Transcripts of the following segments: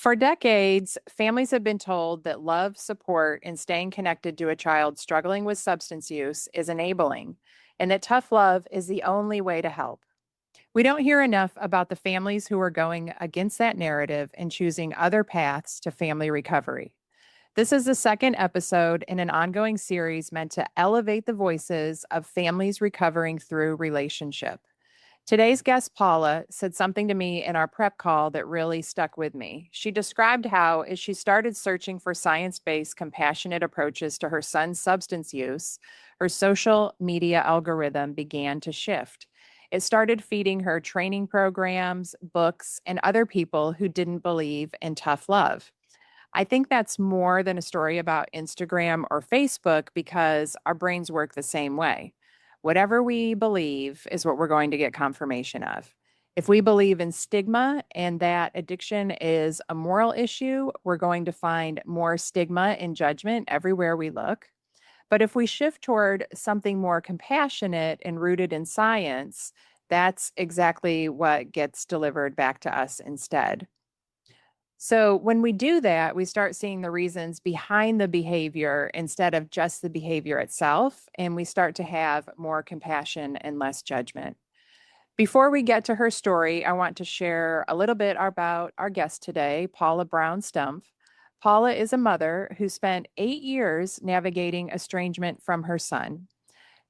For decades, families have been told that love, support, and staying connected to a child struggling with substance use is enabling, and that tough love is the only way to help. We don't hear enough about the families who are going against that narrative and choosing other paths to family recovery. This is the second episode in an ongoing series meant to elevate the voices of families recovering through relationship. Today's guest, Paula, said something to me in our prep call that really stuck with me. She described how, as she started searching for science based, compassionate approaches to her son's substance use, her social media algorithm began to shift. It started feeding her training programs, books, and other people who didn't believe in tough love. I think that's more than a story about Instagram or Facebook because our brains work the same way. Whatever we believe is what we're going to get confirmation of. If we believe in stigma and that addiction is a moral issue, we're going to find more stigma and judgment everywhere we look. But if we shift toward something more compassionate and rooted in science, that's exactly what gets delivered back to us instead. So when we do that, we start seeing the reasons behind the behavior instead of just the behavior itself, and we start to have more compassion and less judgment. Before we get to her story, I want to share a little bit about our guest today, Paula Brown-Stumpf. Paula is a mother who spent 8 years navigating estrangement from her son.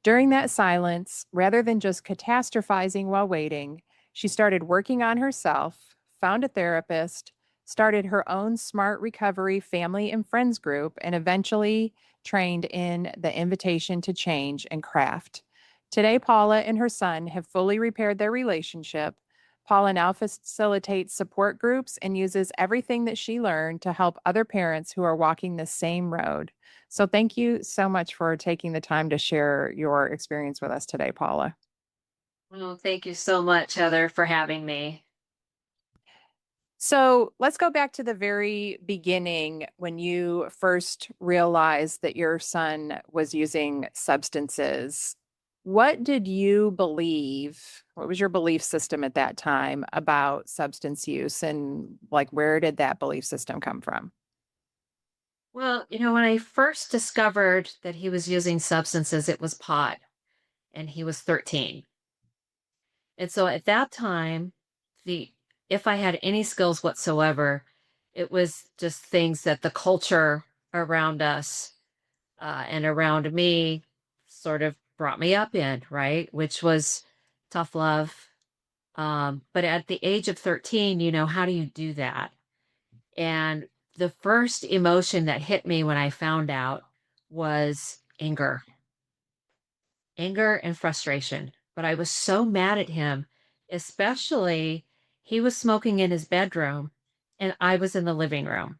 During that silence, rather than just catastrophizing while waiting, she started working on herself, found a therapist, started her own smart recovery family and friends group, and eventually trained in the invitation to change and craft. Today, Paula and her son have fully repaired their relationship. Paula now facilitates support groups and uses everything that she learned to help other parents who are walking the same road. So, thank you so much for taking the time to share your experience with us today, Paula. Well, thank you so much, Heather, for having me. So let's go back to the very beginning when you first realized that your son was using substances. What did you believe? What was your belief system at that time about substance use? And like, where did that belief system come from? Well, when I first discovered that he was using substances, it was pot, and he was 13. And so at that time, the if I had any skills whatsoever, it was just things that the culture around us and around me sort of brought me up in, right? Which was tough love. But at the age of 13, how do you do that? And the first emotion that hit me when I found out was anger and frustration. But I was so mad at him, especially he was smoking in his bedroom and I was in the living room.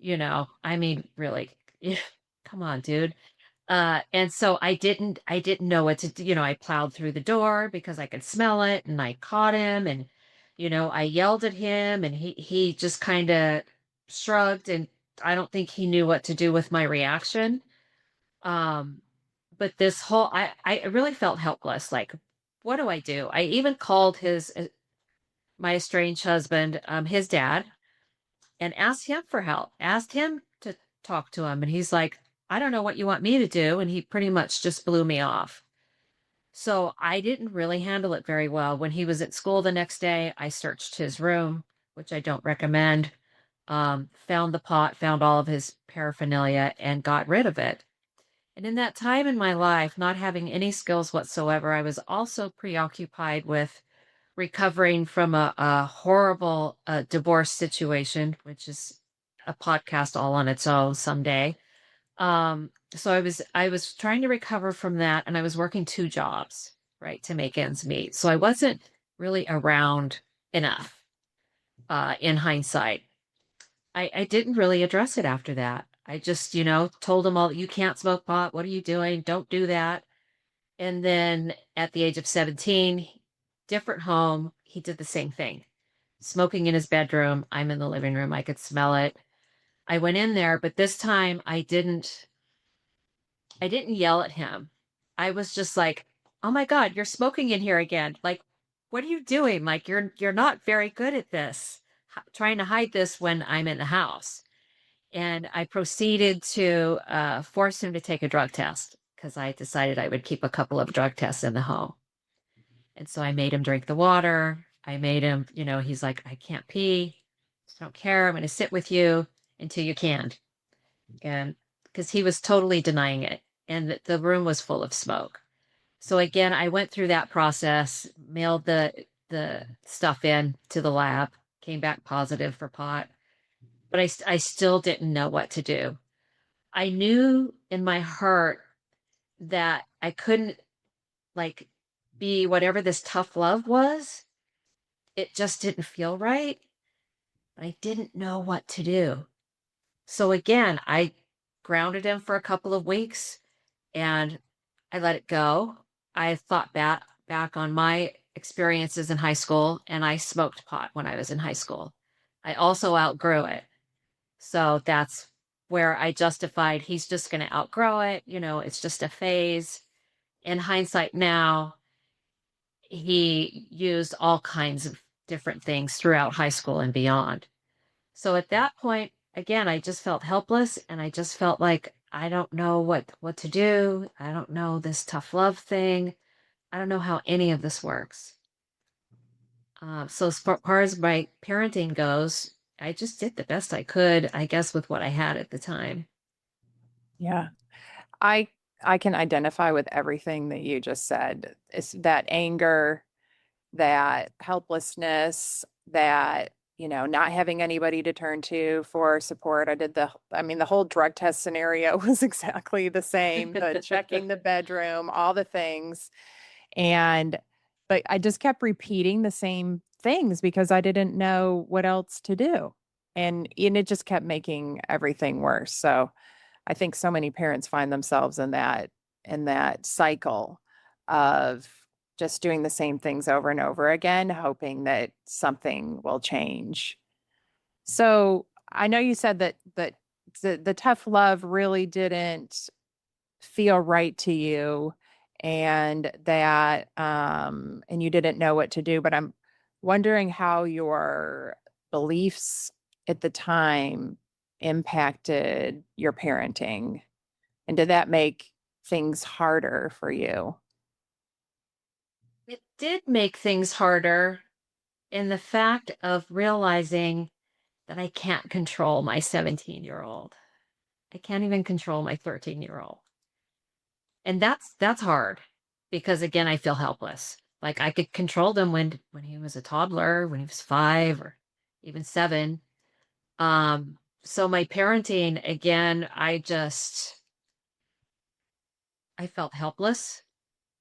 I mean, really, come on, dude. And so I didn't know what to do. I plowed through the door because I could smell it and I caught him and, I yelled at him and he just kind of shrugged and I don't think he knew what to do with my reaction. Um, but this whole, I really felt helpless. Like, what do I do? I even called my estranged husband, his dad, and asked him for help, asked him to talk to him. And he's like, I don't know what you want me to do. And he pretty much just blew me off. So I didn't really handle it very well. When he was at school the next day, I searched his room, which I don't recommend, found the pot, found all of his paraphernalia, and got rid of it. And in that time in my life, not having any skills whatsoever, I was also preoccupied with recovering from a horrible divorce situation, which is a podcast all on its own someday. So I was trying to recover from that, and I was working two jobs, right, to make ends meet. So I wasn't really around enough. In hindsight, I didn't really address it after that. I just, told him all, you can't smoke pot. What are you doing? Don't do that. And then at the age of 17, different home, he did the same thing. Smoking in his bedroom. I'm in the living room. I could smell it. I went in there, but this time I didn't yell at him. I was just like, "Oh my God, you're smoking in here again. Like, what are you doing? Like, you're not very good at this. trying to hide this when I'm in the house. And I proceeded to force him to take a drug test because I decided I would keep a couple of drug tests in the home. And so I made him drink the water. I made him, he's like, I can't pee. I don't care. I'm going to sit with you until you can. And because he was totally denying it. And the room was full of smoke. So again, I went through that process, mailed the stuff in to the lab, came back positive for pot, but I still didn't know what to do. I knew in my heart that I couldn't like be whatever this tough love was. It just didn't feel right. But I didn't know what to do. So again, I grounded him for a couple of weeks and I let it go. I thought back on my experiences in high school, and I smoked pot when I was in high school. I also outgrew it. So that's where I justified he's just going to outgrow it. It's just a phase. In hindsight now, he used all kinds of different things throughout high school and beyond. So at that point, again, I just felt helpless and I just felt like I don't know what to do. I don't know this tough love thing. I don't know how any of this works. So as far as my parenting goes, I just did the best I could, I guess, with what I had at the time. Yeah. I I can identify with everything that you just said. It's that anger, that helplessness, that, not having anybody to turn to for support. I mean, the whole drug test scenario was exactly the same, the checking the bedroom, all the things. And, but I just kept repeating the same things because I didn't know what else to do. And it just kept making everything worse. So I think so many parents find themselves in that cycle of just doing the same things over and over again, hoping that something will change. So I know you said that the tough love really didn't feel right to you, and that and you didn't know what to do, but I'm wondering how your beliefs at the time impacted your parenting, and did that make things harder for you? It did make things harder in the fact of realizing that I can't control my 17-year-old. I can't even control my 13-year-old. And that's hard because again, I feel helpless. Like I could control them when he was a toddler, when he was 5 or even 7. So my parenting again, I felt helpless,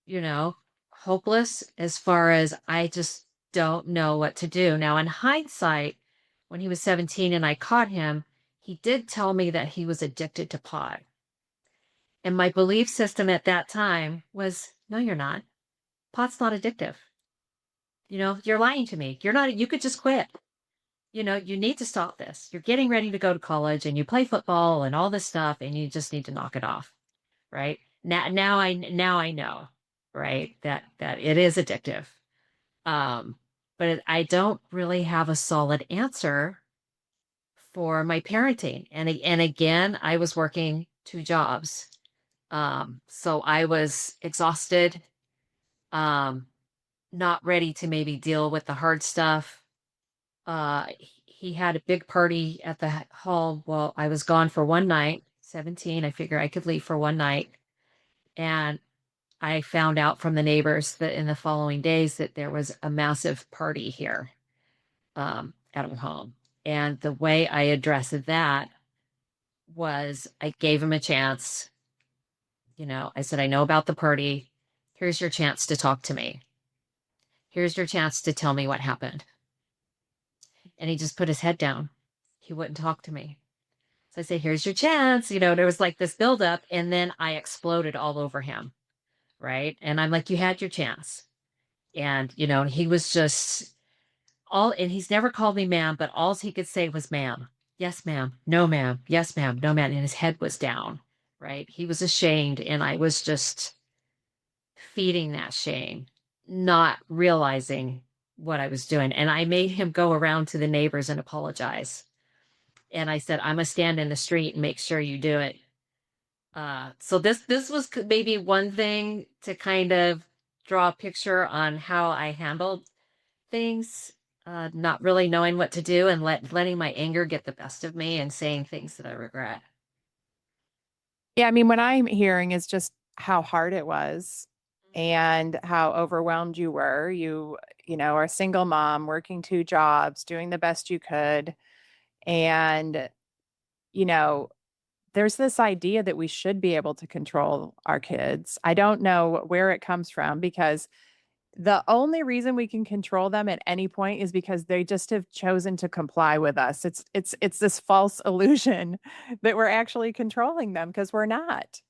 you know, hopeless as far as I just don't know what to do. Now in hindsight, when he was 17 and I caught him, he did tell me that he was addicted to pot. And my belief system at that time was, no, you're not. Pot's not addictive. You're lying to me. You're not, you could just quit. You need to stop this. You're getting ready to go to college and you play football and all this stuff and you just need to knock it off. Right. Now I know, right. That it is addictive. Um, but I don't really have a solid answer for my parenting. And again, I was working 2 jobs. So I was exhausted, um, not ready to maybe deal with the hard stuff. He had a big party at the hall while I was gone for one night, 17. I figure I could leave for one night. And I found out from the neighbors that in the following days that there was a massive party here, at our home. And the way I addressed that was I gave him a chance. I said, I know about the party. Here's your chance to talk to me. Here's your chance to tell me what happened. And he just put his head down. He wouldn't talk to me. So I say, here's your chance. There was like this buildup, and then I exploded all over him. Right. And I'm like, you had your chance. And, he was just and he's never called me ma'am, but all he could say was ma'am. Yes, ma'am. No, ma'am. Yes, ma'am. No, ma'am. And his head was down. Right. He was ashamed. And I was just feeding that shame, not realizing what I was doing. And I made him go around to the neighbors and apologize. And I said, I'm gonna stand in the street and make sure you do it. So this was maybe one thing to kind of draw a picture on how I handled things, not really knowing what to do and letting my anger get the best of me and saying things that I regret. Yeah, I mean, what I'm hearing is just how hard it was and how overwhelmed you were. Are a single mom working two jobs, doing the best you could. And, you know, there's this idea that we should be able to control our kids. I don't know where it comes from because the only reason we can control them at any point is because they just have chosen to comply with us. It's this false illusion that we're actually controlling them because we're not.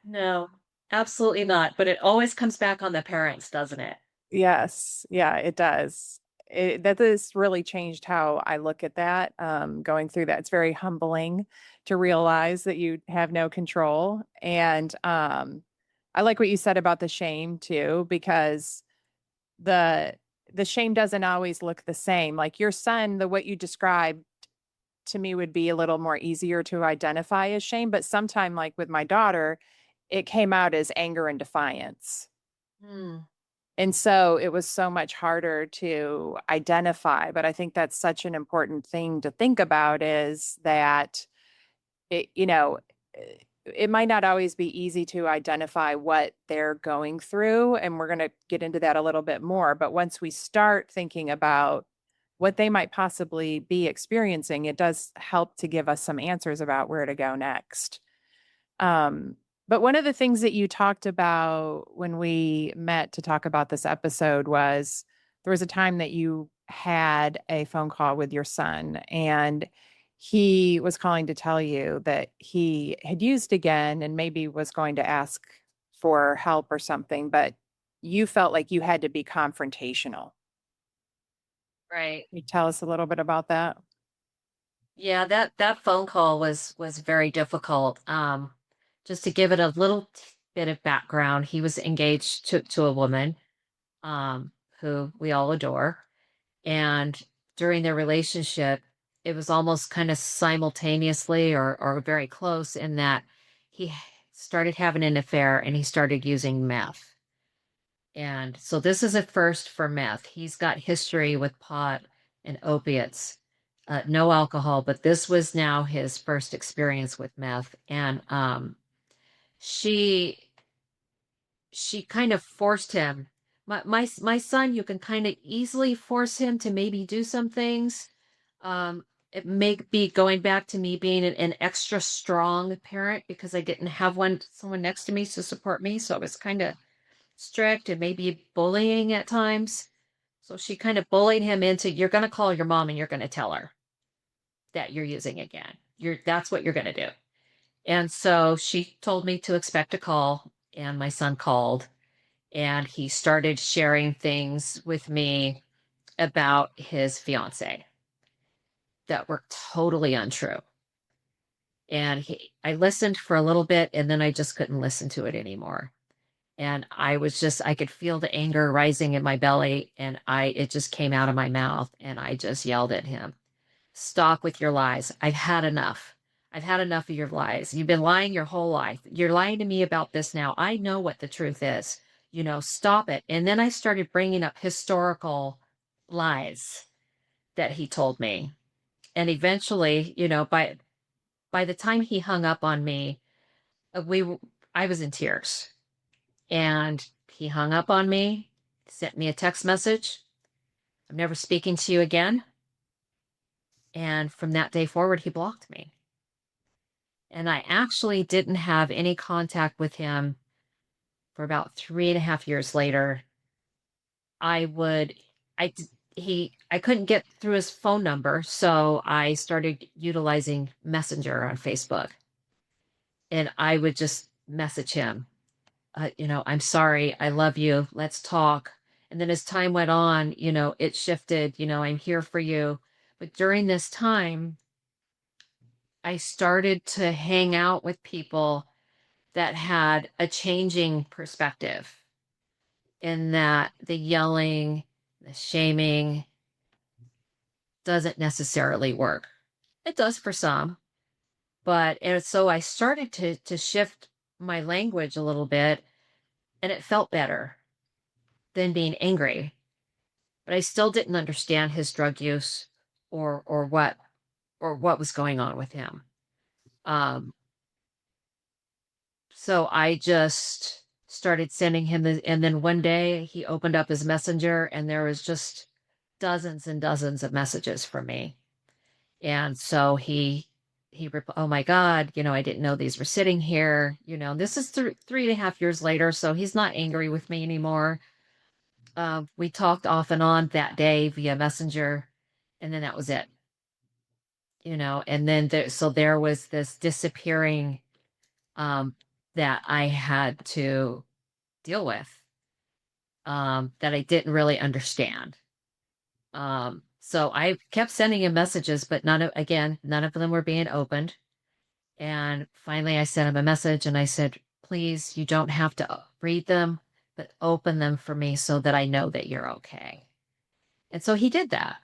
No, absolutely not. But it always comes back on the parents, doesn't it? Yes. Yeah, it does. That has really changed how I look at that. Going through that, it's very humbling to realize that you have no control. And I like what you said about the shame too, because the the shame doesn't always look the same. Like your son, the what you described to me would be a little more easier to identify as shame, but sometime like with my daughter, it came out as anger and defiance. Hmm. And so it was so much harder to identify. But I think that's such an important thing to think about is that it, it might not always be easy to identify what they're going through. And we're going to get into that a little bit more. But once we start thinking about what they might possibly be experiencing, it does help to give us some answers about where to go next. Um, but one of the things that you talked about when we met to talk about this episode was there was a time that you had a phone call with your son, and he was calling to tell you that he had used again and maybe was going to ask for help or something, but you felt like you had to be confrontational. Right. Can you tell us a little bit about that? Yeah, that phone call was very difficult. Just to give it a little bit of background, he was engaged to a woman um who we all adore. And during their relationship, it was almost kind of simultaneously or very close in that he started having an affair and he started using meth. And so this is a first for meth. He's got history with pot and opiates, no alcohol, but this was now his first experience with meth. And she she kind of forced him. My son, you can kind of easily force him to maybe do some things. Um, it may be going back to me being an extra strong parent because I didn't have someone next to me to support me, so I was kind of strict and maybe bullying at times. So she kind of bullied him into, you're going to call your mom and you're going to tell her that you're using again. That's what you're going to do. And so she told me to expect a call, and my son called and he started sharing things with me about his fiance that were totally untrue. And I listened for a little bit and then I just couldn't listen to it anymore. And I could feel the anger rising in my belly and it just came out of my mouth and I just yelled at him, "Stop with your lies. I've had enough. I've had enough of your lies. You've been lying your whole life. You're lying to me about this now. I know what the truth is. Stop it." And then I started bringing up historical lies that he told me. And eventually, by the time he hung up on me, I was in tears. And he hung up on me, sent me a text message. "I'm never speaking to you again." And from that day forward, he blocked me. And I actually didn't have any contact with him for about 3.5 years later. I would, I, d- I couldn't get through his phone number. So I started utilizing Messenger on Facebook and I would just message him, "I'm sorry. I love you. Let's talk." And then as time went on, it shifted, "I'm here for you." But during this time, I started to hang out with people that had a changing perspective in that the yelling, the shaming doesn't necessarily work. It does for some, but and so I started to shift my language a little bit, and it felt better than being angry. But I still didn't understand his drug use or what was going on with him. Um, so I just started sending him and then one day he opened up his messenger and there was just dozens and dozens of messages from me. And so oh my God, I didn't know these were sitting here. This is 3.5 years later, so he's not angry with me anymore. We talked off and on that day via messenger, and then that was it. And then there was this disappearing um, that I had to deal with, that I didn't really understand. So I kept sending him messages, but none of them were being opened. And finally, I sent him a message and I said, please, you don't have to read them, but open them for me so that I know that you're okay. And so he did that.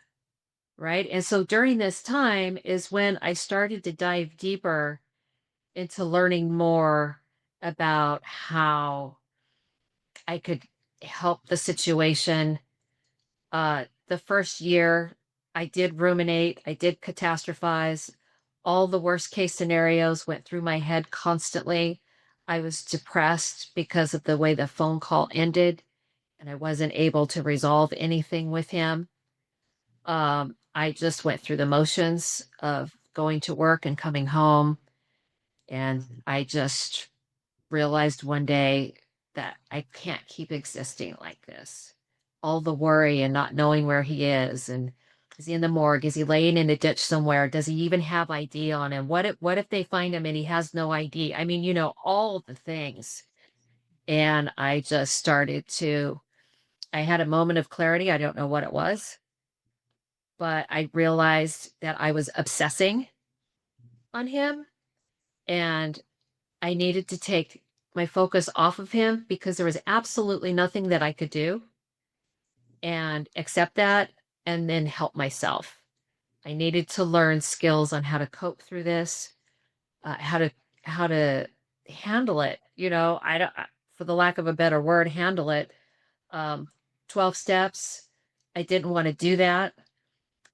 Right. And so during this time is when I started to dive deeper into learning more about how I could help the situation. The first year, I did ruminate, I did catastrophize. All the worst case scenarios went through my head constantly. I was depressed because of the way the phone call ended, and I wasn't able to resolve anything with him. I just went through the motions of going to work and coming home. And I just realized one day that I can't keep existing like this. All the worry and not knowing where he is, and is he in the morgue? Is he laying in a ditch somewhere? Does he even have ID on him? What if they find him and he has no ID? I mean, all the things. And I just I had a moment of clarity. I don't know what it was, but I realized that I was obsessing on him, and I needed to take my focus off of him because there was absolutely nothing that I could do, and accept that and then help myself. I needed to learn skills on how to cope through this, how to handle it. I don't, for the lack of a better word, handle it. Um, 12 steps. I didn't want to do that.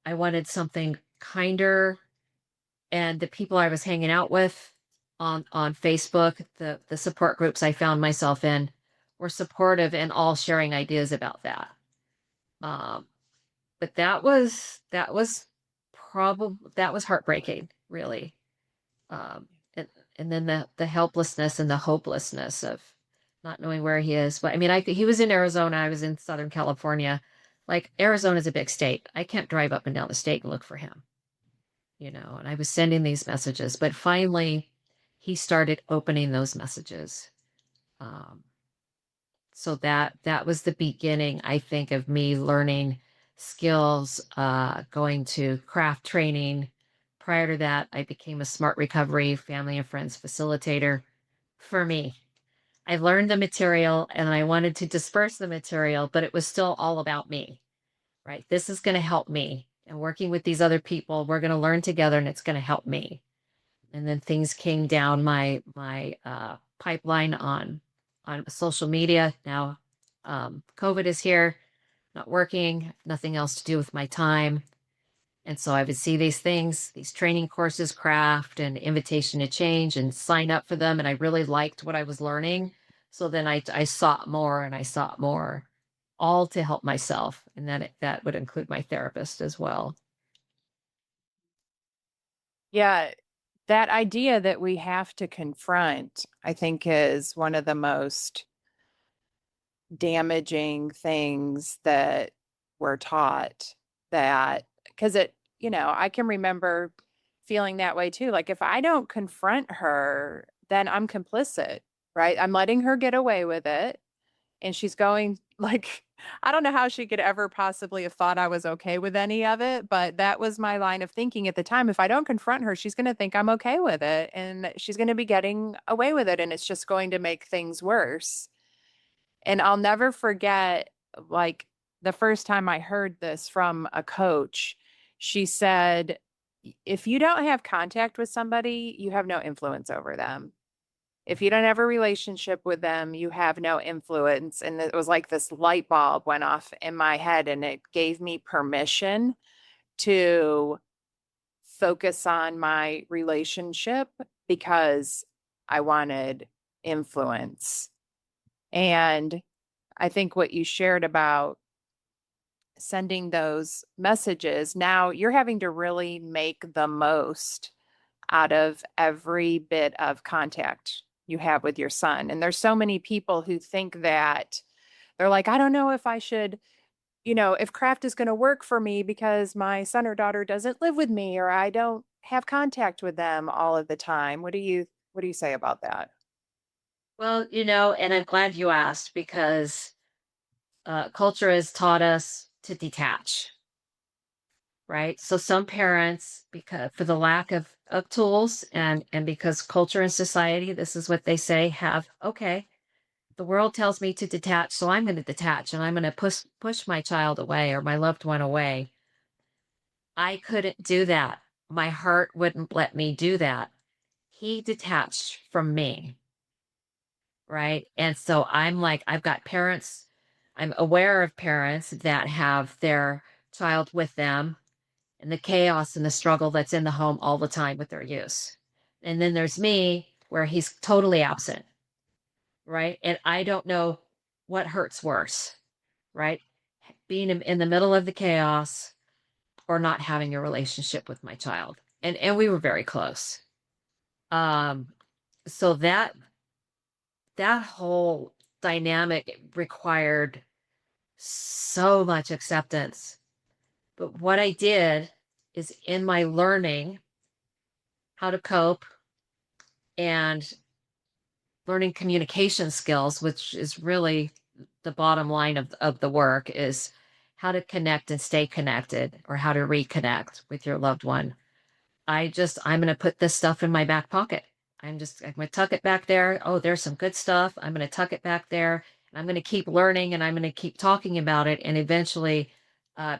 I wanted something kinder, and the people I was hanging out with on Facebook, the support groups I found myself in, were supportive and all sharing ideas about that. Um, but that was heartbreaking, really. Um, and and then the helplessness and the hopelessness of not knowing where he is. But I mean, he was in Arizona, I was in Southern California. Like, Arizona's a big state. I can't drive up and down the state and look for him. And I was sending these messages, but finally he started opening those messages. Um, so that was the beginning, I think, of me learning skills, going to craft training. Prior to that, I became a smart recovery family and friends facilitator for me. I learned the material and I wanted to disperse the material, but it was still all about me, right? This is going to help me. And working with these other people, we're going to learn together and it's going to help me. And then things came down my pipeline on social media. Now, COVID is here, not working, nothing else to do with my time. And so I would see these things, these training courses, craft and invitation to change, and sign up for them. And I really liked what I was learning. So then I sought more and I sought more, all to help myself. And that would include my therapist as well. Yeah, that idea that we have to confront, I think, is one of the most damaging things that we're taught. That because I can remember feeling that way too. Like, if I don't confront her, then I'm complicit, right? I'm letting her get away with it. And she's going, like, I don't know how she could ever possibly have thought I was okay with any of it, but that was my line of thinking at the time. If I don't confront her, she's going to think I'm okay with it, and she's going to be getting away with it, and it's just going to make things worse. And I'll never forget, like, the first time I heard this from a coach, she said, if you don't have contact with somebody, you have no influence over them. If you don't have a relationship with them, you have no influence. And it was like this light bulb went off in my head, and it gave me permission to focus on my relationship because I wanted influence. And I think what you shared about sending those messages, now you're having to really make the most out of every bit of contact you have with your son. And there's so many people who think that they're like, I don't know if I should, if craft is going to work for me because my son or daughter doesn't live with me, or I don't have contact with them all of the time. What do you say about that? Well, and I'm glad you asked because culture has taught us to detach, right? So some parents, because for the lack of tools and because culture and society, this is what they say, have okay, the world tells me to detach, so I'm going to detach and I'm going to push my child away or my loved one away. I couldn't do that. My heart wouldn't let me do that. He detached from me, right? And so I'm like, I've got parents, I'm aware of parents that have their child with them and the chaos and the struggle that's in the home all the time with their use. And then there's me where he's totally absent, right? And I don't know what hurts worse, right? Being in the middle of the chaos or not having a relationship with my child. And we were very close. Um so that whole dynamic required so much acceptance. But what I did is in my learning how to cope and learning communication skills, which is really the bottom line of the work, is how to connect and stay connected or how to reconnect with your loved one. I'm going to put this stuff in my back pocket. I'm going to tuck it back there. Oh, there's some good stuff. I'm going to tuck it back there. And I'm going to keep learning and I'm going to keep talking about it and eventually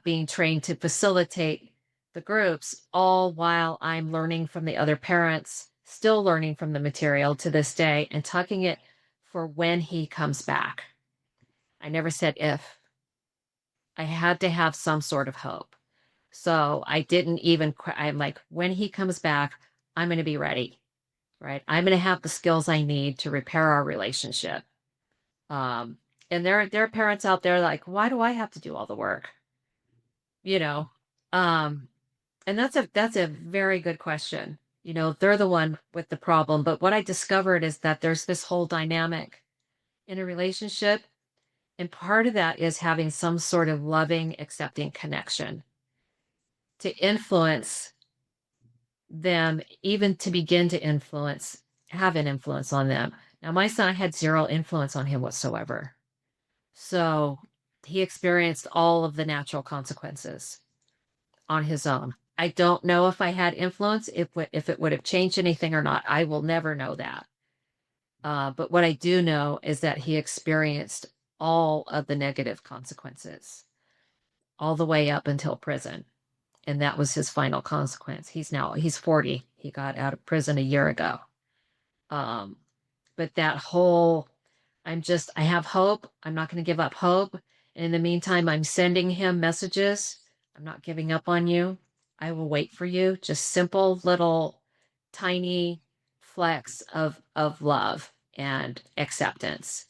being trained to facilitate the groups, all while I'm learning from the other parents, still learning from the material to this day and tucking it for when he comes back. I never said if. I had to have some sort of hope. So I didn't even, I'm like, when he comes back, I'm going to be ready, right? I'm going to have the skills I need to repair our relationship. Um, and there are parents out there like, why do I have to do all the work? You know, um, and that's a very good question. They're the one with the problem. But what I discovered is that there's this whole dynamic in a relationship. And part of that is having some sort of loving, accepting connection to influence them, even to begin to have an influence on them. Now, my son had zero influence on him whatsoever. So he experienced all of the natural consequences on his own. I don't know if I had influence, if it would have changed anything or not. I will never know that. But what I do know is that he experienced all of the negative consequences all the way up until prison. And that was his final consequence. He's 40. He got out of prison a year ago. Um, but that whole, I have hope. I'm not going to give up hope. And in the meantime, I'm sending him messages. I'm not giving up on you. I will wait for you. Just simple little tiny flecks of love and acceptance.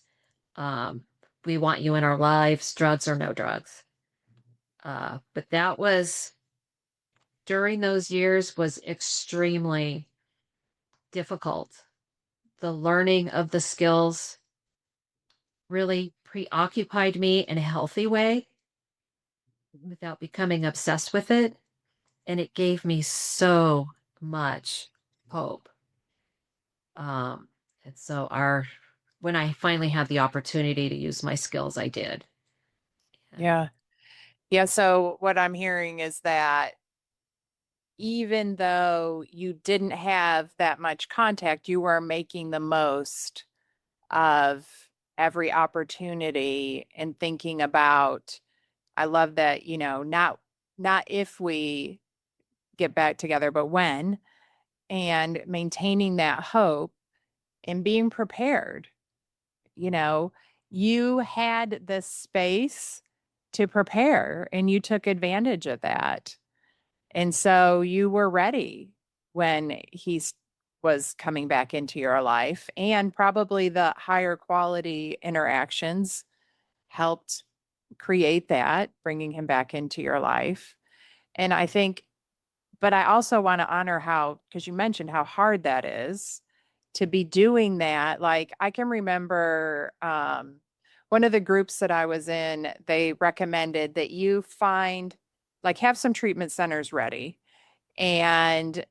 Um, we want you in our lives, drugs or no drugs. But that was during those years was extremely difficult. The learning of the skills really preoccupied me in a healthy way without becoming obsessed with it. And it gave me so much hope. Um, and so when I finally had the opportunity to use my skills, I did. And Yeah. Yeah. So what I'm hearing is that even though you didn't have that much contact, you were making the most of every opportunity and thinking about I love that, not if we get back together, but when, and maintaining that hope and being prepared. You know, you had the space to prepare and you took advantage of that. And so you were ready when was coming back into your life, and probably the higher quality interactions helped create that, bringing him back into your life. And I think, but I also want to honor how, because you mentioned how hard that is to be doing that. Like I can remember one of the groups that I was in, they recommended that you find, like, have some treatment centers ready and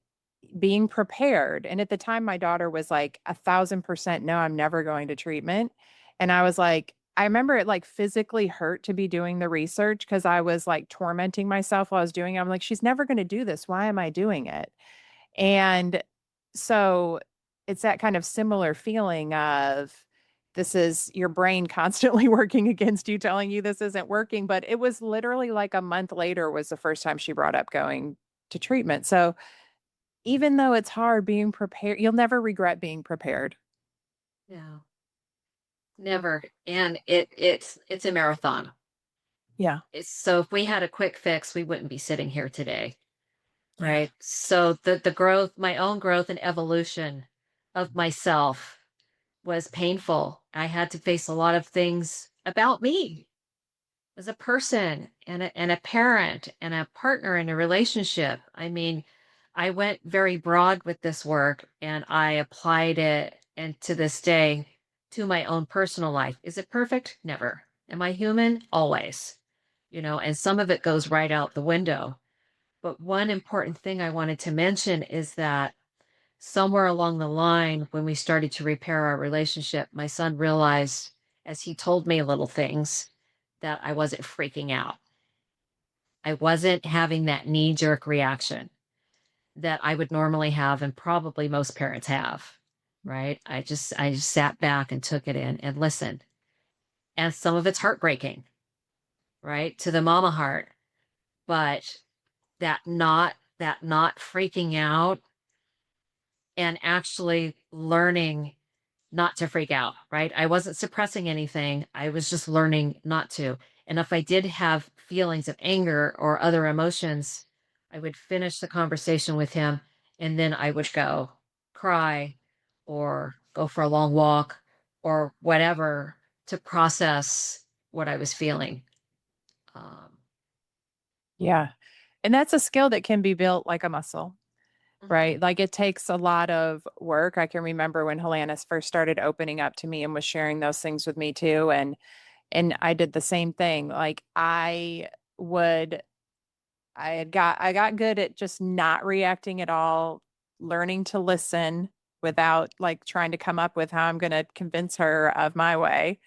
being prepared. And at the time, my daughter was like 1,000% no, I'm never going to treatment. And I was like, I remember it like physically hurt to be doing the research because I was like tormenting myself while I was doing it. I'm like, she's never going to do this. Why am I doing it? And so it's that kind of similar feeling of this is your brain constantly working against you, telling you this isn't working. But it was literally like a month later was the first time she brought up going to treatment. So even though it's hard being prepared, you'll never regret being prepared. No, never. And it's a marathon. Yeah. So if we had a quick fix, we wouldn't be sitting here today. Yeah. Right. So the growth, my own growth and evolution of myself was painful. I had to face a lot of things about me as a person and a parent and a partner in a relationship. I mean, I went very broad with this work and I applied it, and to this day, to my own personal life. Is it perfect? Never. Am I human? Always. And some of it goes right out the window. But one important thing I wanted to mention is that somewhere along the line, when we started to repair our relationship, my son realized, as he told me little things, that I wasn't freaking out. I wasn't having that knee jerk reaction that I would normally have, and probably most parents have. Right. I just sat back and took it in and listened. And some of it's heartbreaking, right? To the mama heart. But that not freaking out and actually learning not to freak out, right? I wasn't suppressing anything. I was just learning not to. And if I did have feelings of anger or other emotions, I would finish the conversation with him and then I would go cry or go for a long walk or whatever to process what I was feeling. Um, Yeah. And that's a skill that can be built like a muscle, mhm. right? Like it takes a lot of work. I can remember when Helena's first started opening up to me and was sharing those things with me too. And I did the same thing. Like would I got good at just not reacting at all, learning to listen without like trying to come up with how I'm going to convince her of my way.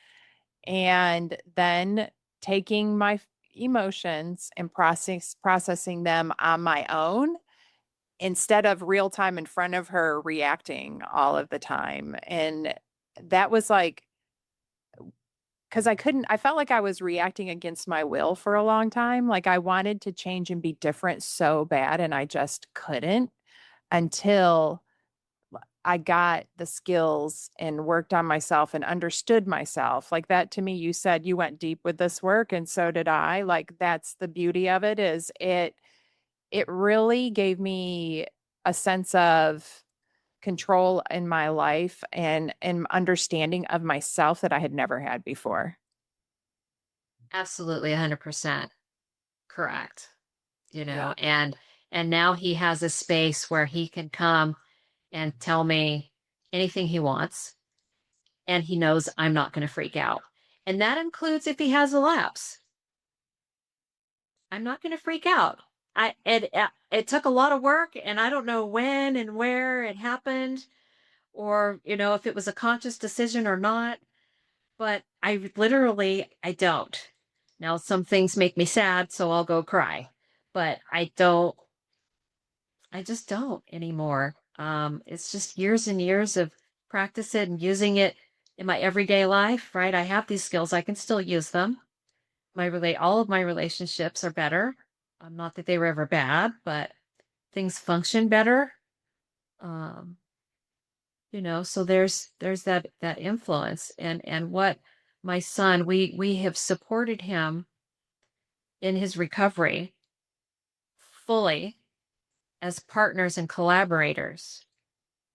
And then taking my emotions and processing them on my own instead of real time in front of her reacting all of the time. And that was like, because I felt like I was reacting against my will for a long time. Like I wanted to change and be different so bad, and I just couldn't until I got the skills and worked on myself and understood myself. Like that to me, you said you went deep with this work, and so did I. Like that's the beauty of it, is it really gave me a sense of control in my life and understanding of myself that I had never had before. Absolutely 100% correct. Yeah. And now he has a space where he can come and tell me anything he wants, and he knows I'm not going to freak out. And that includes if he has a lapse. I'm not going to freak out. It took a lot of work, and I don't know when and where it happened, or if it was a conscious decision or not. But I don't. Now some things make me sad, so I'll go cry. But I just don't anymore. It's just years and years of practice it and using it in my everyday life, right? I have these skills, I can still use them, all of my relationships are better. Not that they were ever bad, but things function better. Um, so there's that influence, and what my son, we have supported him in his recovery fully as partners and collaborators.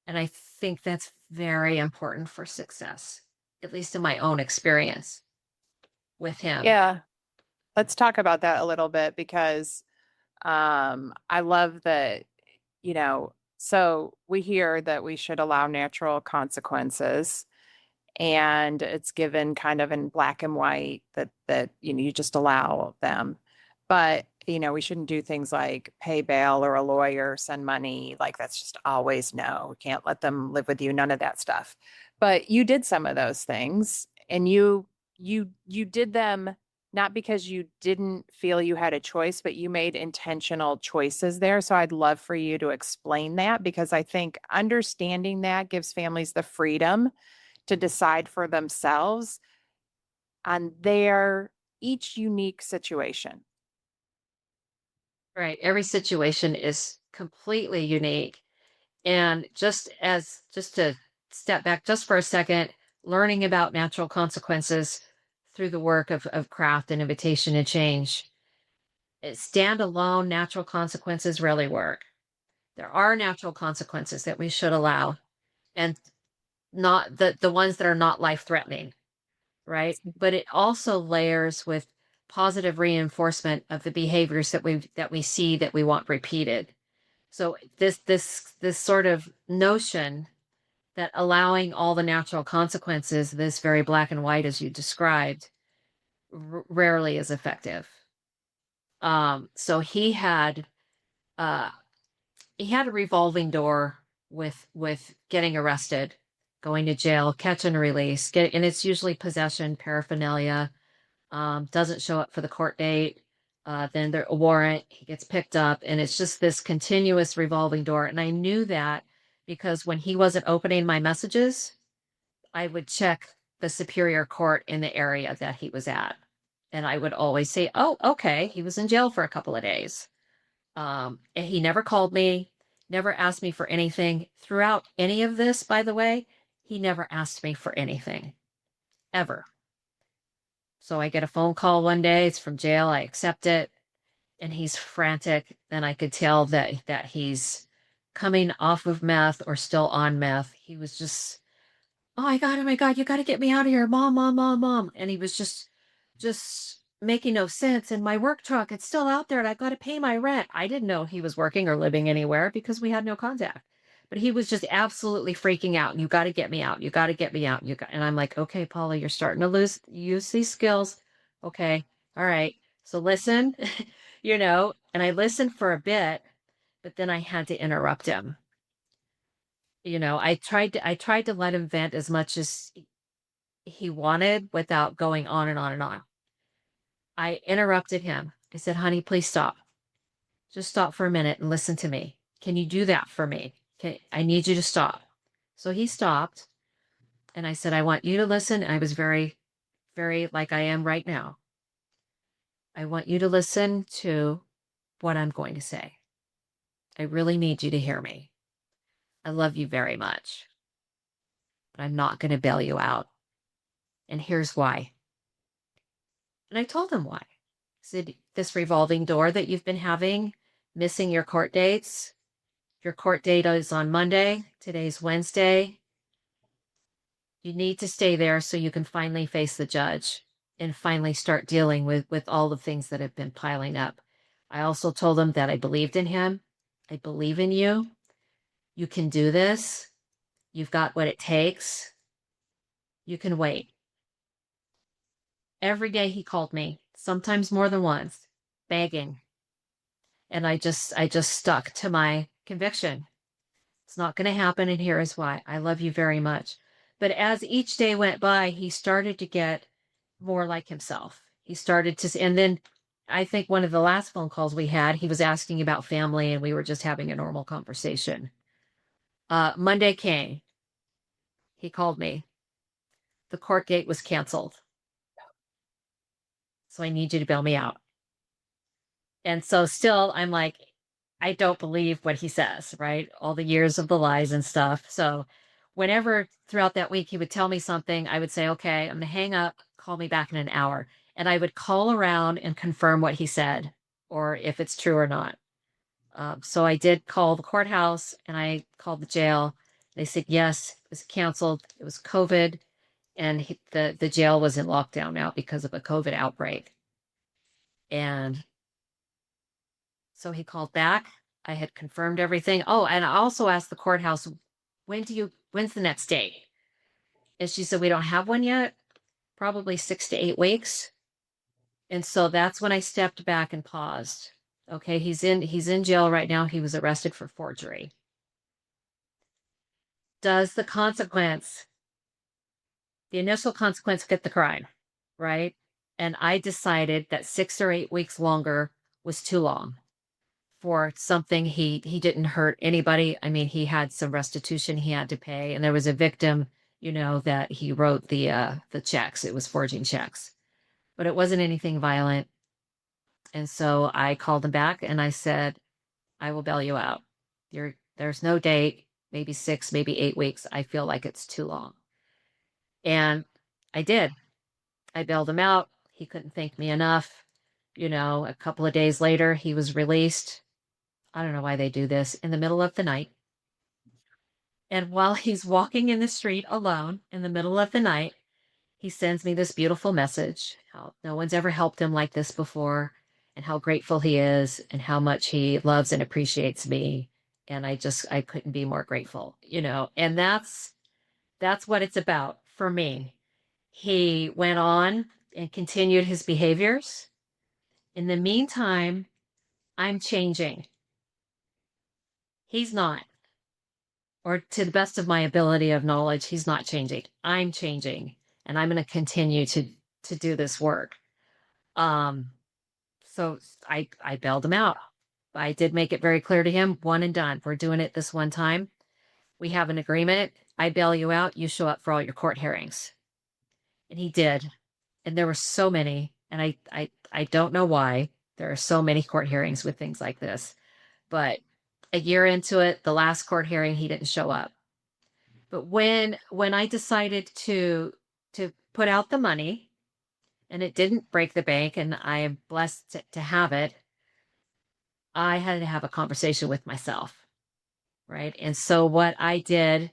And I think that's very important for success, at least in my own experience with him. Yeah. Let's talk about that a little bit because I love that, so we hear that we should allow natural consequences, and it's given kind of in black and white that you just allow them. But we shouldn't do things like pay bail or a lawyer, send money. Like that's just always no. We can't let them live with you, none of that stuff. But you did some of those things, and you did them not because you didn't feel you had a choice, but you made intentional choices there. So I'd love for you to explain that, because I think understanding that gives families the freedom to decide for themselves on their each unique situation. Right. Every situation is completely unique. And just to step back just for a second, learning about natural consequences through the work of craft and invitation and change. Standalone natural consequences rarely work. There are natural consequences that we should allow, and not the ones that are not life threatening, right? But it also layers with positive reinforcement of the behaviors that we see that we want repeated. So this sort of notion that allowing all the natural consequences, this very black and white as you described, rarely is effective. So uh he had a revolving door with getting arrested, going to jail, catch and release, and it's usually possession, paraphernalia, doesn't show up for the court date, then there a warrant, he gets picked up, and it's just this continuous revolving door. And I knew that because when he wasn't opening my messages, I would check the superior court in the area that he was at. And I would always say, oh, okay, he was in jail for a couple of days. And he never called me, never asked me for anything. Throughout any of this, by the way, he never asked me for anything, ever. So I get a phone call one day, it's from jail, I accept it, and he's frantic. And I could tell that he's coming off of meth or still on meth. He was just, oh my God, you got to get me out of here. Mom, mom, mom, mom. And he was just making no sense. And my work truck, it's still out there and I got to pay my rent. I didn't know he was working or living anywhere because we had no contact. But he was just absolutely freaking out. And you got to get me out. You got to get me out. And I'm like, okay, Paula, you're starting to use these skills. Okay. All right. So listen, and I listened for a bit, but then I had to interrupt him. I tried to let him vent as much as he wanted without going on and on and on. I interrupted him. I said, honey, please stop. Just stop for a minute and listen to me. Can you do that for me? I need you to stop. So he stopped and I said, I want you to listen. And I was very, very like I am right now. I want you to listen to what I'm going to say. I really need you to hear me. I love you very much, but I'm not going to bail you out. And here's why. And I told him why. I said, this revolving door that you've been having, missing your court dates. Your court date is on Monday. Today's Wednesday. You need to stay there so you can finally face the judge and finally start dealing with all the things that have been piling up. I also told him that I believed in him. I believe in you. You can do this. You've got what it takes. You can wait. Every day he called me, sometimes more than once, begging. And I just stuck to my conviction. It's not going to happen, and here is why. I love you very much. But as each day went by, he started to get more like himself. He started to, and then I think one of the last phone calls we had, he was asking about family, and we were just having a normal conversation. Monday came. He called me. The court date was canceled. So I need you to bail me out. And so still, I'm like, I don't believe what he says, right? All the years of the lies and stuff. So whenever throughout that week he would tell me something, I would say, okay, I'm going to hang up, call me back in an hour. And I would call around and confirm what he said or if it's true or not. So I did call the courthouse and I called the jail. They said, yes, it was canceled. It was COVID. And the jail was in lockdown now because of a COVID outbreak. And so he called back. I had confirmed everything. Oh, and I also asked the courthouse, when's the next date? And she said, we don't have one yet, probably 6 to 8 weeks. And so that's when I stepped back and paused. Okay, he's in jail right now. He was arrested for forgery. Does the initial consequence fit the crime? Right? And I decided that 6 or 8 weeks longer was too long for something he didn't hurt anybody. I mean, he had some restitution he had to pay, and there was a victim, that he wrote the checks. It was forging checks, but it wasn't anything violent. And so I called him back and I said, I will bail you out. There's no date, maybe 6, maybe 8 weeks. I feel like it's too long. And I did. I bailed him out. He couldn't thank me enough. A couple of days later, he was released. I don't know why they do this in the middle of the night. And while he's walking in the street alone in the middle of the night, he sends me this beautiful message how no one's ever helped him like this before, and how grateful he is, and how much he loves and appreciates me. And I couldn't be more grateful, and that's what it's about for me. He went on and continued his behaviors. In the meantime, I'm changing. He's not, or to the best of my ability of knowledge, he's not changing. I'm changing, and I'm going to continue to do this work. Um, so I bailed him out. I did make it very clear to him, one and done. We're doing it this one time. We have an agreement. I bail you out. You show up for all your court hearings. And he did. And there were so many, and I don't know why there are so many court hearings with things like this. But a year into it, the last court hearing, he didn't show up. But when I decided to put out the money, and it didn't break the bank, and I am blessed to have it, I had to have a conversation with myself, right? And so what I did,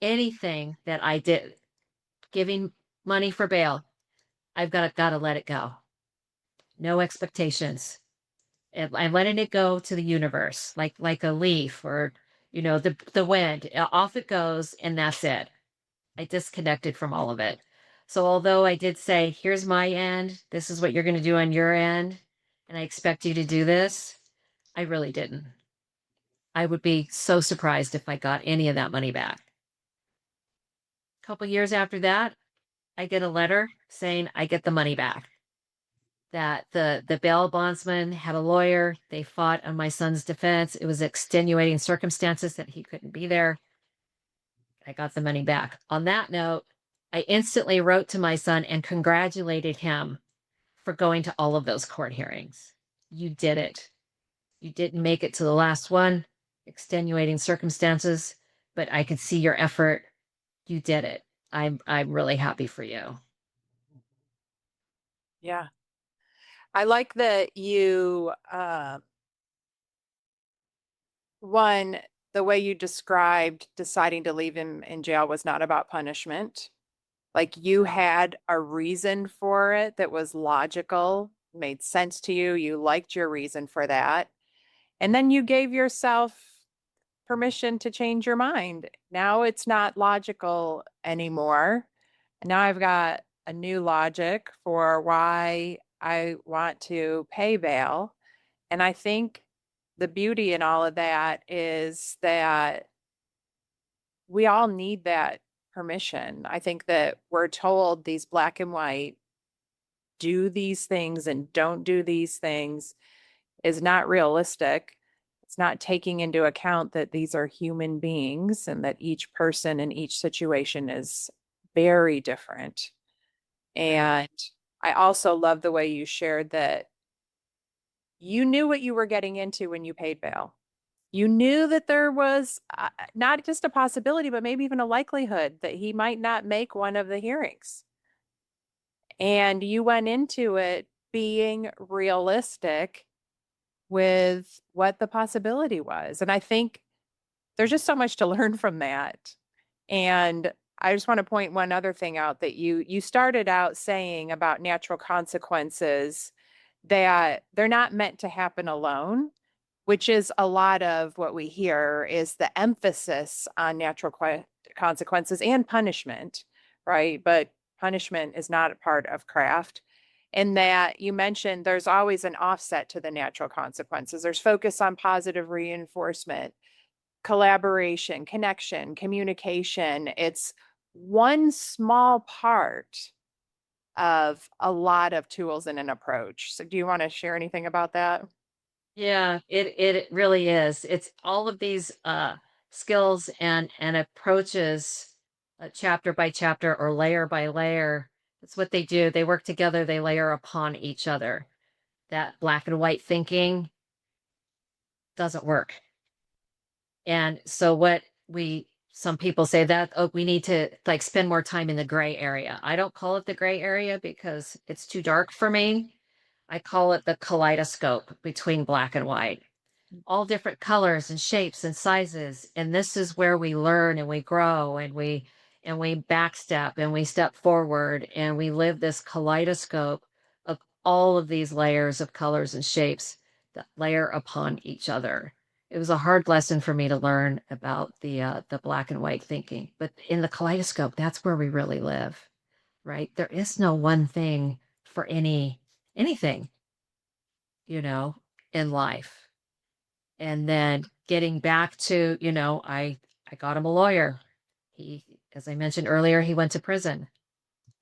anything that I did, giving money for bail, I've got to let it go. No expectations. And I'm letting it go to the universe, like a leaf or the wind. Off it goes, and that's it. I disconnected from all of it. So although I did say, here's my end, this is what you're going to do on your end, and I expect you to do this, I really didn't. I would be so surprised if I got any of that money back. A couple years after that, I get a letter saying I get the money back. That the bail bondsman had a lawyer. They fought on my son's defense. It was extenuating circumstances that he couldn't be there. I got the money back. On that note, I instantly wrote to my son and congratulated him for going to all of those court hearings. You did it. You didn't make it to the last one, extenuating circumstances, but I could see your effort. You did it. I'm really happy for you. Yeah. I like that you, one, the way you described deciding to leave him in jail was not about punishment. Like you had a reason for it that was logical, made sense to you. You liked your reason for that. And then you gave yourself permission to change your mind. Now it's not logical anymore. Now I've got a new logic for why I want to pay bail. And I think the beauty in all of that is that we all need that permission. I think that we're told these black and white, do these things and don't do these things is not realistic. It's not taking into account that these are human beings and that each person in each situation is very different. Right. And I also love the way you shared that you knew what you were getting into when you paid bail. You knew that there was not just a possibility, but maybe even a likelihood that he might not make one of the hearings. And you went into it being realistic with what the possibility was. And I think there's just so much to learn from that. And I just want to point one other thing out that you started out saying about natural consequences that they're not meant to happen alone, which is a lot of what we hear is the emphasis on natural consequences and punishment, right? But punishment is not a part of craft. And that you mentioned there's always an offset to the natural consequences. There's focus on positive reinforcement, collaboration, connection, communication. It's one small part of a lot of tools in an approach. So do you want to share anything about that? Yeah, it really is. It's all of these skills and approaches, chapter by chapter or layer by layer. That's what they do. They work together, they layer upon each other. That black and white thinking doesn't work. And so what we some people say that, oh, we need to like spend more time in the gray area. I don't call it the gray area because it's too dark for me. I call it the kaleidoscope between black and white, all different colors and shapes and sizes. And this is where we learn and we grow and we backstep and we step forward and we live this kaleidoscope of all of these layers of colors and shapes that layer upon each other. It was a hard lesson for me to learn about the black and white thinking, but in the kaleidoscope, that's where we really live, right? There is no one thing for anything, you know, in life. And then getting back to, I got him a lawyer. He, as I mentioned earlier, he went to prison.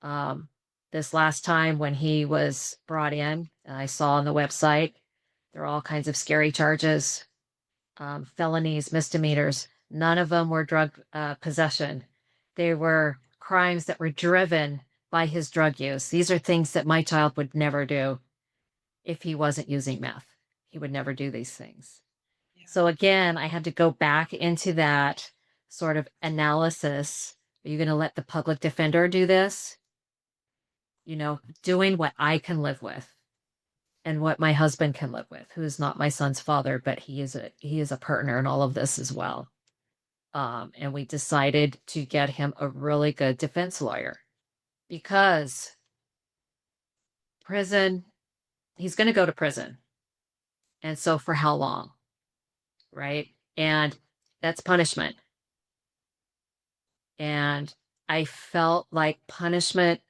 Um, this last time when he was brought in, I saw on the website, there are all kinds of scary charges, felonies, misdemeanors. None of them were drug possession. They were crimes that were driven by his drug use. These are things that my child would never do if he wasn't using meth. He would never do these things. So again, I had to go back into that sort of analysis. Are you going to let the public defender do this? Doing what I can live with and what my husband can live with, who is not my son's father, but he is a partner in all of this as well. And we decided to get him a really good defense lawyer because prison, he's going to go to prison. And so for how long? Right? And that's punishment. And I felt like punishment,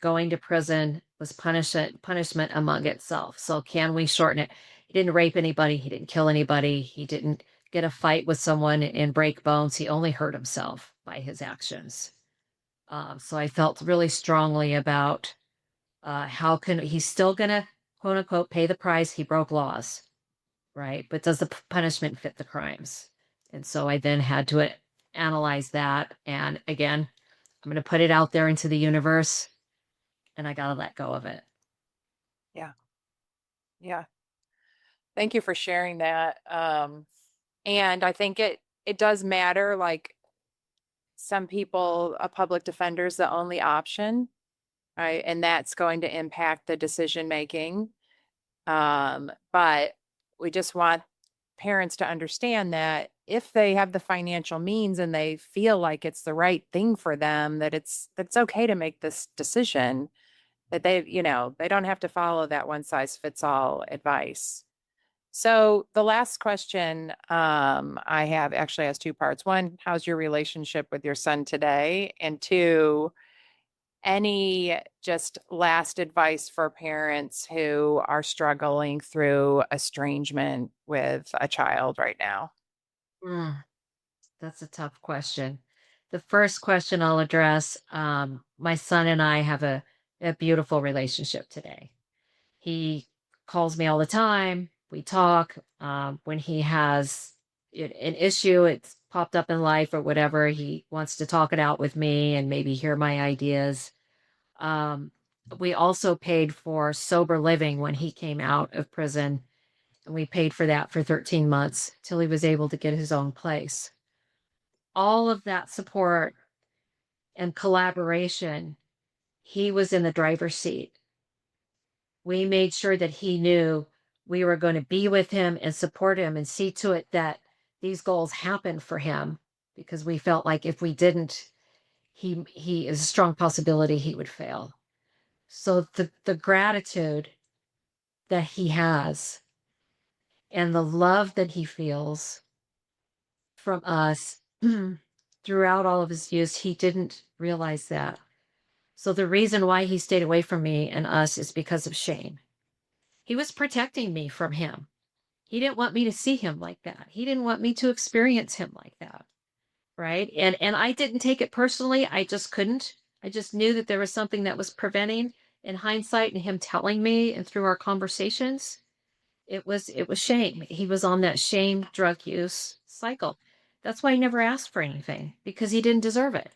going to prison was punishment among itself. So can we shorten it? He didn't rape anybody. He didn't kill anybody. He didn't get a fight with someone and break bones. He only hurt himself by his actions. So I felt really strongly about how can he's still going to quote unquote pay the price. He broke laws, right? But does the punishment fit the crimes? And so I then had to analyze that. And again, I'm going to put it out there into the universe and I got to let go of it. Yeah. Yeah. Thank you for sharing that. And I think it does matter. Like some people, a public defender is the only option, right? And that's going to impact the decision making. But we just want parents to understand that if they have the financial means and they feel like it's the right thing for them, that's okay to make this decision, that they don't have to follow that one size fits all advice. So the last question I have actually has two parts. One, how's your relationship with your son today? And two, any just last advice for parents who are struggling through estrangement with a child right now? Mm, that's a tough question. The first question I'll address, my son and I have a beautiful relationship today. He calls me all the time. We talk. When he has an issue, it's popped up in life or whatever, he wants to talk it out with me and maybe hear my ideas. Um, we also paid for sober living when he came out of prison. And we paid for that for 13 months till he was able to get his own place. All of that support and collaboration, he was in the driver's seat. We made sure that he knew we were going to be with him and support him and see to it that these goals happened for him, because we felt like if we didn't, he is a strong possibility he would fail. So the gratitude that he has and the love that he feels from us throughout all of his youth, he didn't realize that. So the reason why he stayed away from me and us is because of shame. He was protecting me from him. He didn't want me to see him like that. He didn't want me to experience him like that. Right. And I didn't take it personally. I just couldn't. I just knew that there was something that was preventing, in hindsight, and him telling me and through our conversations, it was shame. He was on that shame drug use cycle. That's why he never asked for anything, because he didn't deserve it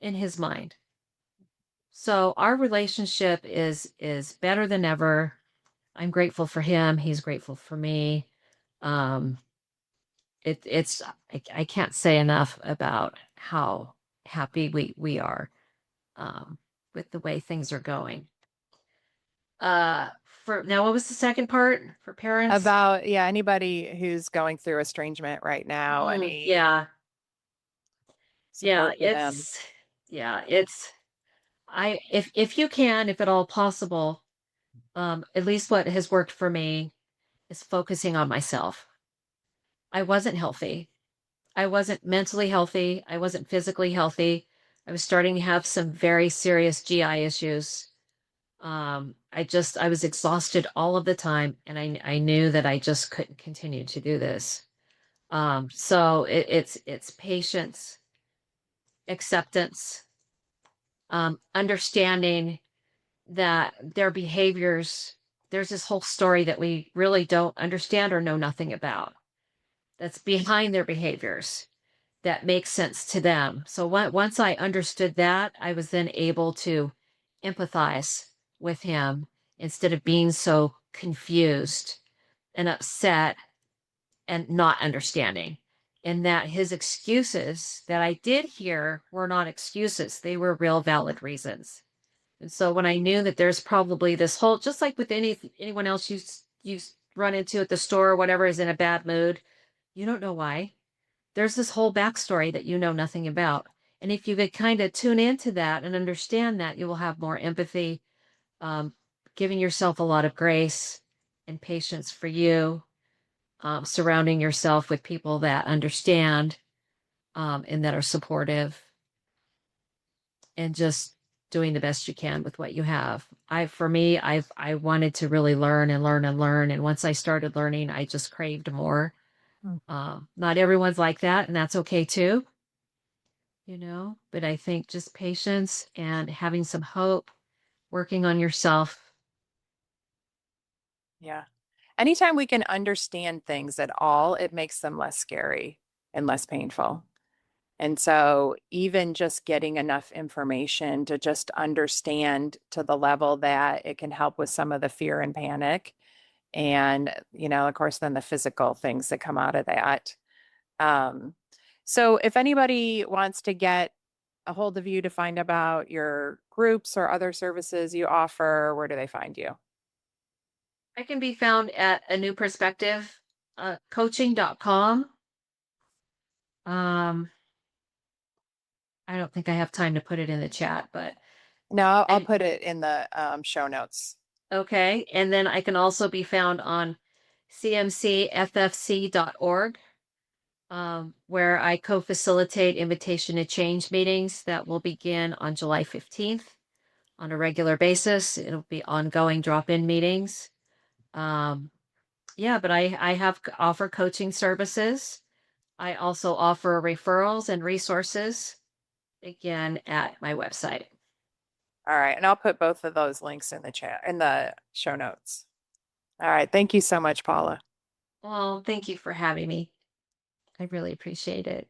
in his mind. So our relationship is better than ever. I'm grateful for him. He's grateful for me. Um, it's I can't say enough about how happy we are um, with the way things are going. For now, what was the second part for parents? About, yeah, anybody who's going through estrangement right now, any Yeah, yeah, support for them? it's I if you can, if at all possible, at least what has worked for me is focusing on myself. I wasn't healthy. I wasn't mentally healthy. I wasn't physically healthy. I was starting to have some very serious GI issues. I was exhausted all of the time, and I knew that I just couldn't continue to do this. So it's patience, acceptance, understanding that their behaviors, there's this whole story that we really don't understand or know nothing about that's behind their behaviors that makes sense to them. So once I understood that, I was then able to empathize with him instead of being so confused and upset and not understanding. And that his excuses that I did hear were not excuses, they were real valid reasons. And so when I knew that there's probably this whole, just like with anyone else you run into at the store or whatever is in a bad mood, you don't know why. There's this whole backstory that you know nothing about. And if you could kind of tune into that and understand that, you will have more empathy, um, giving yourself a lot of grace and patience for you, surrounding yourself with people that understand and that are supportive, and just doing the best you can with what you have. For me, I wanted to really learn and learn and learn. And once I started learning, I just craved more. Mm. Not everyone's like that, and that's okay too, but I think just patience and having some hope, working on yourself. Yeah. Anytime we can understand things at all, it makes them less scary and less painful. And so, even just getting enough information to just understand to the level that it can help with some of the fear and panic. And, of course, then the physical things that come out of that. Um, so, if anybody wants to get a hold of you to find about your groups or other services you offer, where do they find you? I can be found at a new perspective coaching.com. um I don't think I have time to put it in the chat, but No, I'll I put it in the show notes. okay. And then I can also be found on cmcffc.org, where I co-facilitate invitation to change meetings that will begin on July 15th on a regular basis. It'll be ongoing drop-in meetings. Um, yeah, but I have offer coaching services. I also offer referrals and resources, again, at my website. All right. And I'll put both of those links in the chat, in the show notes. All right. Thank you so much, Paula. Well, thank you for having me. I really appreciate it.